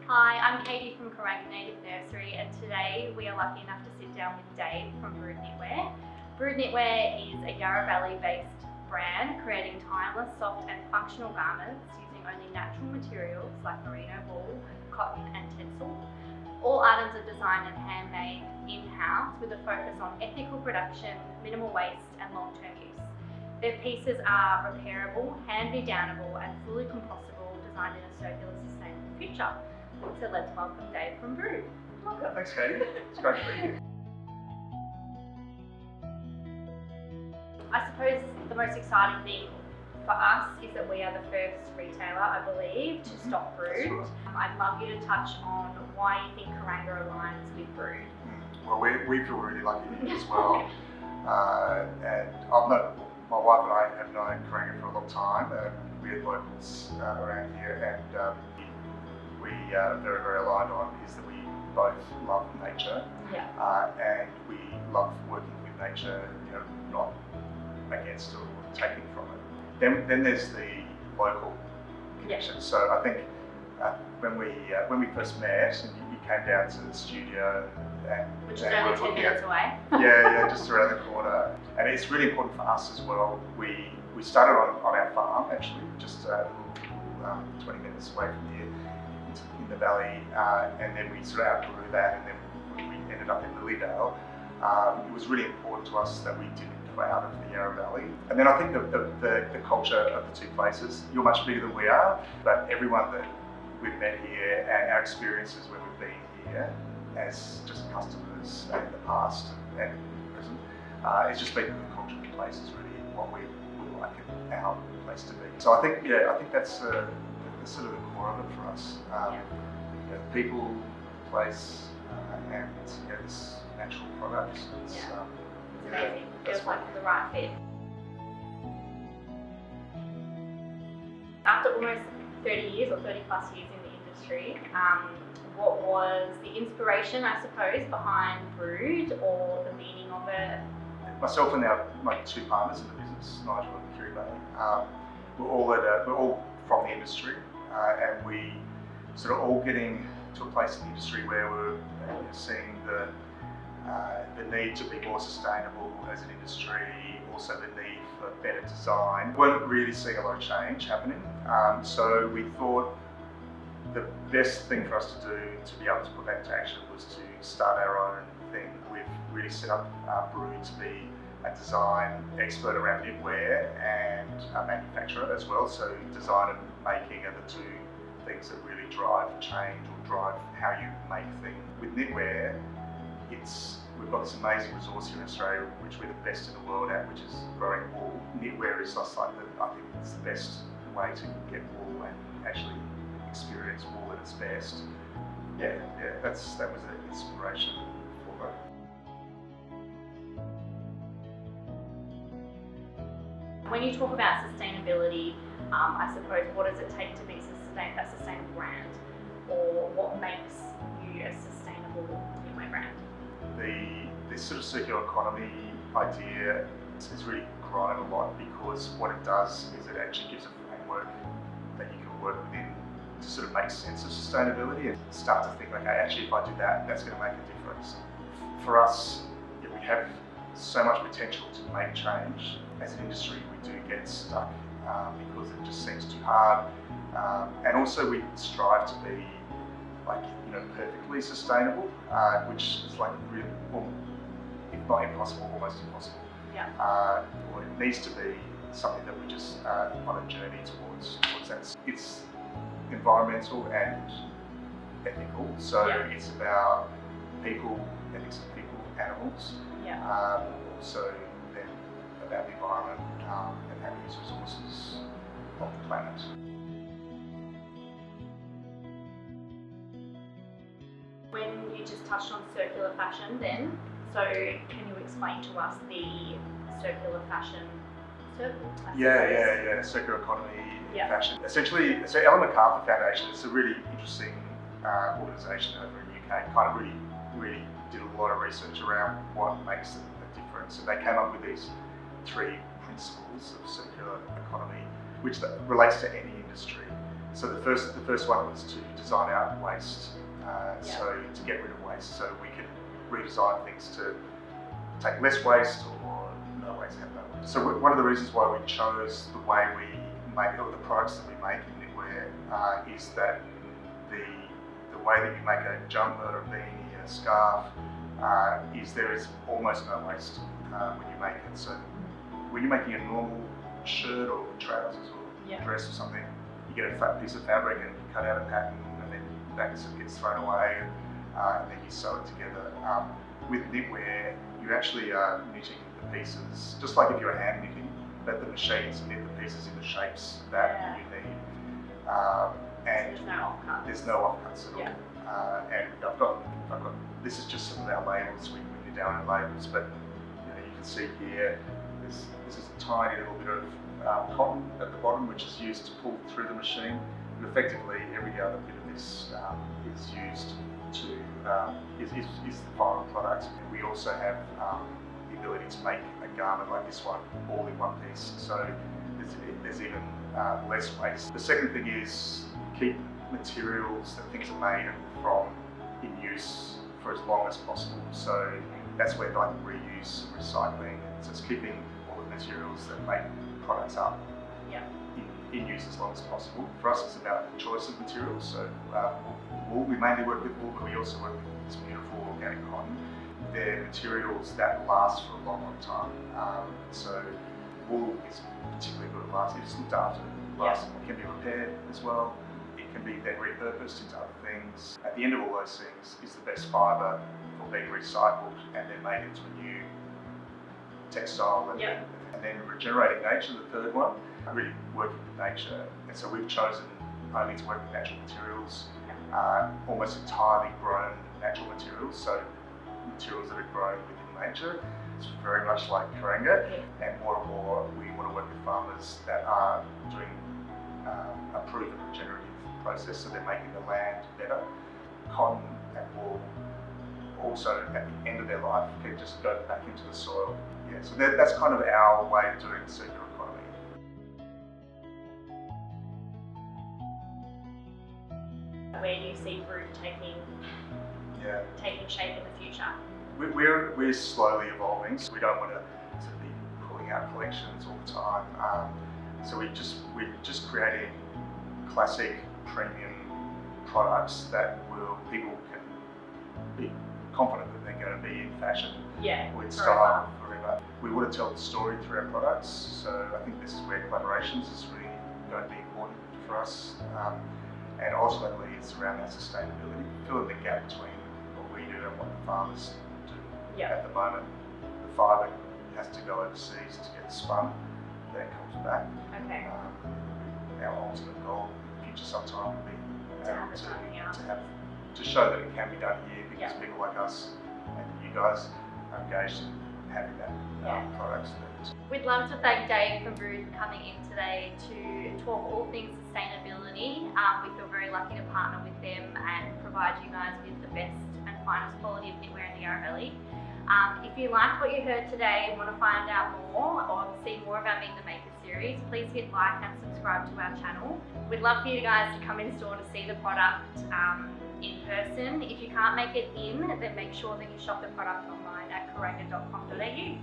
Hi, I'm Katie from Kuranga Native Nursery, and today we are lucky enough to sit down with Dave from Brood Knitwear. Brood Knitwear is a Yarra Valley based brand creating timeless, soft and functional garments using only natural materials like merino wool, cotton and tencel. All items are designed and handmade in-house with a focus on ethical production, minimal waste and long-term use. Their pieces are repairable, hand-me-downable and fully compostable, designed in a circular, sustainable future. So let's welcome Dave from Brood. Welcome. Thanks, Katie. It's great to be here. I suppose the most exciting thing for us is that we are the first retailer, I believe, to stock Brood. Right. I'd love you to touch on why you think Kuranga aligns with Brood. Well, we feel really lucky as well. And my wife and I have known Kuranga for a long time. We're locals around here, and we are very, very aligned on is that we both love nature, and we love working with nature, not against or taking from it. Then there's the local connection. So I think when we first met, and you came down to the studio, which is only 10 minutes away. yeah, just around the corner. And it's really important for us as well. We started on our farm actually, just 20 minutes away from here in the valley, and then we sort of outgrew that, and then when we ended up in Lilydale, it was really important to us that we didn't go out of the Yarra Valley. And then I think the culture of the two places, you're much bigger than we are, but everyone that we've met here and our experiences when we've been here as just customers in the past and present, it's just been the culture of the place is really what we like and our place to be. So I think that's sort of the core of it for us. People, place, and this natural product. It's amazing. Feels like the right fit. After almost 30 years or 30 plus years in the industry, what was the inspiration, I suppose, behind Brood or the meaning of it? Myself and my two partners in the business, Nigel and Kiri Bailey, we're all from the industry, and we sort of all getting to a place in the industry where we're seeing the need to be more sustainable as an industry, also the need for better design. We weren't really seeing a lot of change happening, so we thought the best thing for us to do to be able to put that into action was to start our own thing. We've really set up Brood to be a design expert around knitwear and a manufacturer as well. So design and making are the two things that really drive change or drive how you make things. With knitwear, we've got this amazing resource here in Australia, which we're the best in the world at, which is growing wool. Knitwear is just like I think it's the best way to get wool and actually experience wool at its best. That was an inspiration for it. When you talk about sustainability, I suppose, what does it take to be a sustainable brand, or what makes you a sustainable knitwear brand? This sort of circular economy idea is really grown a lot, because what it does is it actually gives a framework that you can work within to sort of make sense of sustainability and start to think, okay, actually if I do that, that's going to make a difference. For us, we have so much potential to make change. As an industry, we do get stuck because it just seems too hard, and also we strive to be perfectly sustainable, which is like really, if not impossible, almost impossible. Or it needs to be something that we just on a journey towards that. It's environmental and ethical, so it's about people, ethics of people, animals, also then about the environment and how we use resources of the planet. When you just touched on circular fashion then, so can you explain to us the circular fashion circle? Circular economy, fashion. Essentially, so Ellen MacArthur Foundation, it's a really interesting organisation over in the UK, kind of really did a lot of research around what makes a difference, and they came up with these 3 principles of circular economy, which relates to any industry. So the first one was to design out waste, so to get rid of waste, so we can redesign things to take less waste or no waste, have no waste. So one of the reasons why we chose the way we make, or the products that we make in knitwear, is that the way that you make a jumper, a beanie, a scarf, is there is almost no waste when you make it. So when you're making a normal shirt or trousers or dress or something, you get a fat piece of fabric and you cut out a pattern, and then that sort of gets thrown away, and then you sew it together. With knitwear, you actually are knitting the pieces, just like if you're hand knitting, that the machines knit the pieces into shapes that you need. And so there's no offcuts at all. And I've got, this is just some of our labels, we knit down our labels, but you can see here, this is a tiny little bit of cotton at the bottom, which is used to pull through the machine. And effectively, every other bit of this is used to, is the final product. We also have the ability to make a garment like this one, all in one piece. So there's even less waste. The second thing is keep materials that things are made from in use for as long as possible. So that's where like reuse and recycling, so it's keeping all the materials that make products up in use as long as possible. For us, it's about the choice of materials. So wool, we mainly work with wool, but we also work with this beautiful organic cotton. They're materials that last for a long, long time. So wool is particularly good at lasting. It's looked after. It can be repaired as well. It can be then repurposed into other things. At the end of all those things is the best fibre for being recycled and then made into a new textile. And then regenerating nature, the third one, really working with nature. And so we've chosen only to work with natural materials, almost entirely grown natural materials, so materials that are grown within nature. It's very much like Kuranga, and more we want to work with farmers that are doing a proven regenerative process, so they're making the land better. Cotton and wool also at the end of their life can just go back into the soil. So that's kind of our way of doing the circular economy. Where do you see Brood taking shape in the future? We're slowly evolving, so we don't want to sort of be pulling out collections all the time. So we're just creating classic premium products that people can be confident that they're going to be in fashion or in style forever. We want to tell the story through our products, so I think this is where collaborations is really going to be important for us. And ultimately it's around that sustainability, filling the gap between what we do and what the farmers do. At the moment, the fibre has to go overseas to get spun, then it comes back. Our ultimate goal in the future sometime will be to show that it can be done here, because people like us and you guys are engaged in having that product. We'd love to thank Dave from Brood for coming in today to talk all things sustainability. We feel very lucky to partner with them and provide you guys with the best and finest quality of knitwear in the Yarra Valley. If you liked what you heard today and want to find out more or see more of our Meet the Maker series, please hit like and subscribe to our channel. We'd love for you guys to come in store to see the product in person. If you can't make it in, then make sure that you shop the product online at kuranga.com.au.